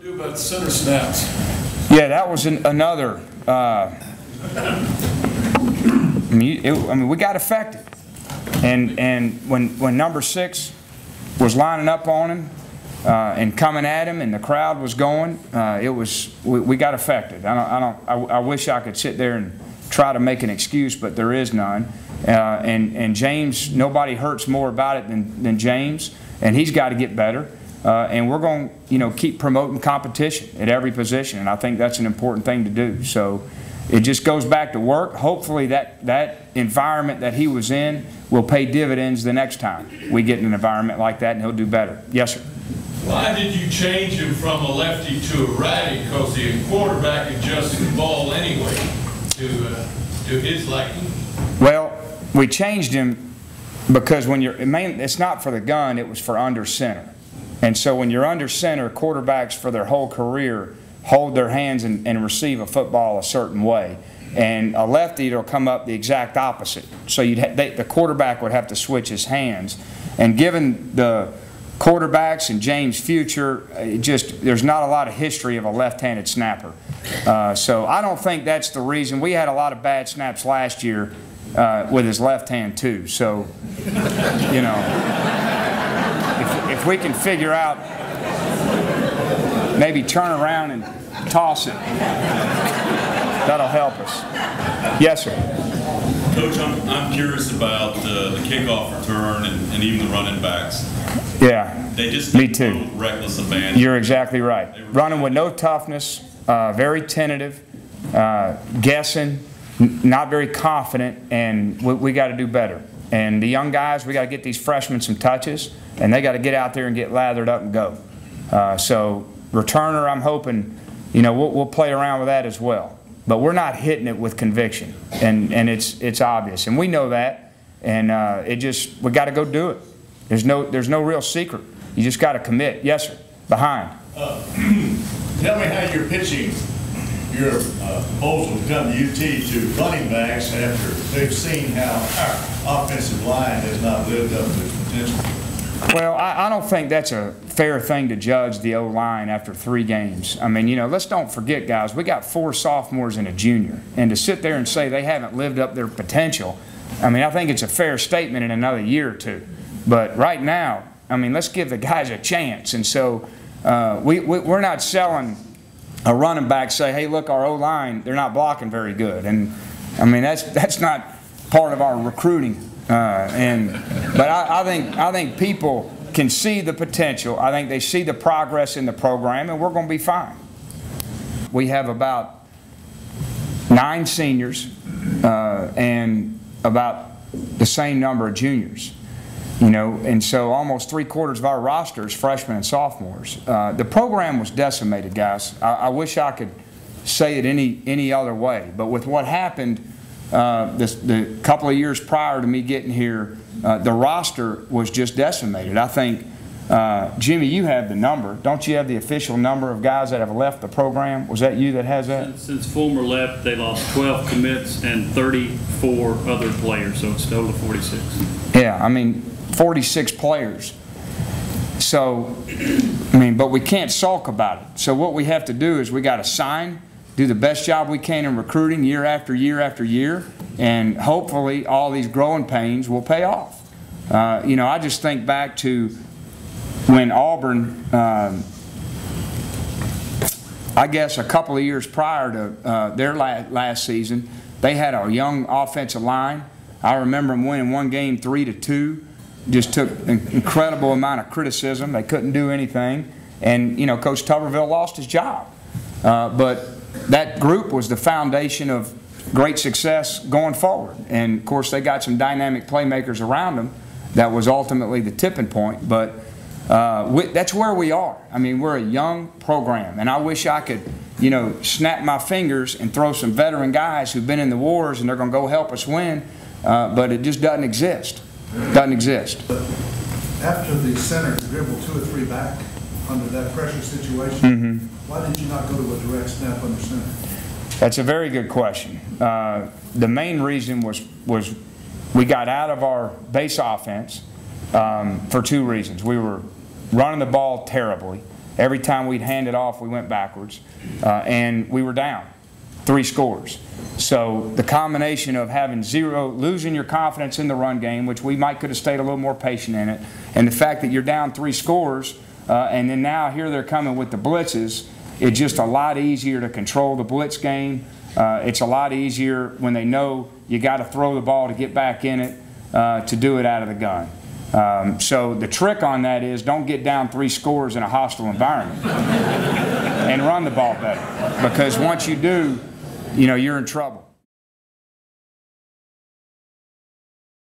do about center snaps? Yeah, that was another. I mean, we got affected, and when number 6 was lining up on him and coming at him, and the crowd was going, we got affected. I wish I could sit there and try to make an excuse, but there is none. And James, nobody hurts more about it than James, and he's got to get better. And we're going to, keep promoting competition at every position, and I think that's an important thing to do. So it just goes back to work. Hopefully that environment that he was in will pay dividends the next time we get in an environment like that, and he'll do better. Yes, sir. Why did you change him from a lefty to a righty? Because the quarterback adjusted the ball anyway to his liking. Well, we changed him because when it's not for the gun, it was for under center. And so when you're under center, quarterbacks for their whole career hold their hands and receive a football a certain way. And a lefty will come up the exact opposite. So the quarterback would have to switch his hands. And given the quarterbacks and James' future, there's not a lot of history of a left-handed snapper. So I don't think that's the reason. We had a lot of bad snaps last year with his left hand too. So, if we can figure out, maybe turn around and toss it, that'll help us. Yes, sir. Coach, I'm curious about the kickoff return and even the running backs. Yeah, they just me too. Reckless abandon. You're exactly right. Running with no toughness, very tentative, guessing, not very confident, and we got to do better. And the young guys, we got to get these freshmen some touches, and they got to get out there and get lathered up and go. So returner, I'm hoping, we'll play around with that as well. But we're not hitting it with conviction, and it's obvious, and we know that, and we got to go do it. There's no real secret. You just got to commit. Yes, sir. Behind. Tell me how you're pitching your proposal to come to UT to running backs after they've seen how our offensive line has not lived up to its potential. Well, I don't think that's a fair thing to judge the O-line after 3 games. I mean, let's don't forget, guys, we got 4 sophomores and a junior. And to sit there and say they haven't lived up their potential, I mean, I think it's a fair statement in another year or two. But right now, I mean, let's give the guys a chance. And so we're not selling a running back, say, hey, look, our O-line, they're not blocking very good. And, I mean, that's not part of our recruiting. But I think people can see the potential. I think they see the progress in the program, and we're going to be fine. We have about 9 seniors and about the same number of juniors. And so almost 3/4 of our roster is freshmen and sophomores. The program was decimated, guys. I wish I could say it any other way, but with what happened the couple of years prior to me getting here, the roster was just decimated. I think, Jimmy, you have the number. Don't you have the official number of guys that have left the program? Was that you that has that? Since Fulmer left, they lost 12 commits and 34 other players, so it's total of 46. Yeah, I mean, 46 players. So, I mean, but we can't sulk about it. So what we have to do is we got to sign, do the best job we can in recruiting year after year after year, and hopefully all these growing pains will pay off. I just think back to when Auburn, I guess a couple of years prior to their last season, they had a young offensive line. I remember them winning one game 3-2. Just took an incredible amount of criticism. They couldn't do anything. And, Coach Tuberville lost his job. But that group was the foundation of great success going forward. And, of course, they got some dynamic playmakers around them. That was ultimately the tipping point. But that's where we are. I mean, we're a young program. And I wish I could, snap my fingers and throw some veteran guys who've been in the wars and they're going to go help us win. But it just doesn't exist. Doesn't exist. But after the center dribbled 2 or 3 back under that pressure situation, why did you not go to a direct snap under center? That's a very good question. The main reason was we got out of our base offense for 2 reasons. We were running the ball terribly, Every time we'd hand it off, we went backwards, and we were down 3 scores. So the combination of having losing your confidence in the run game, which we might could have stayed a little more patient in it, and the fact that you're down 3 scores, and then now here they're coming with the blitzes, it's just a lot easier to control the blitz game. It's a lot easier when they know you got to throw the ball to get back in it, to do it out of the gun. So the trick on that is don't get down 3 scores in a hostile environment and run the ball better, because once you do, you're in trouble.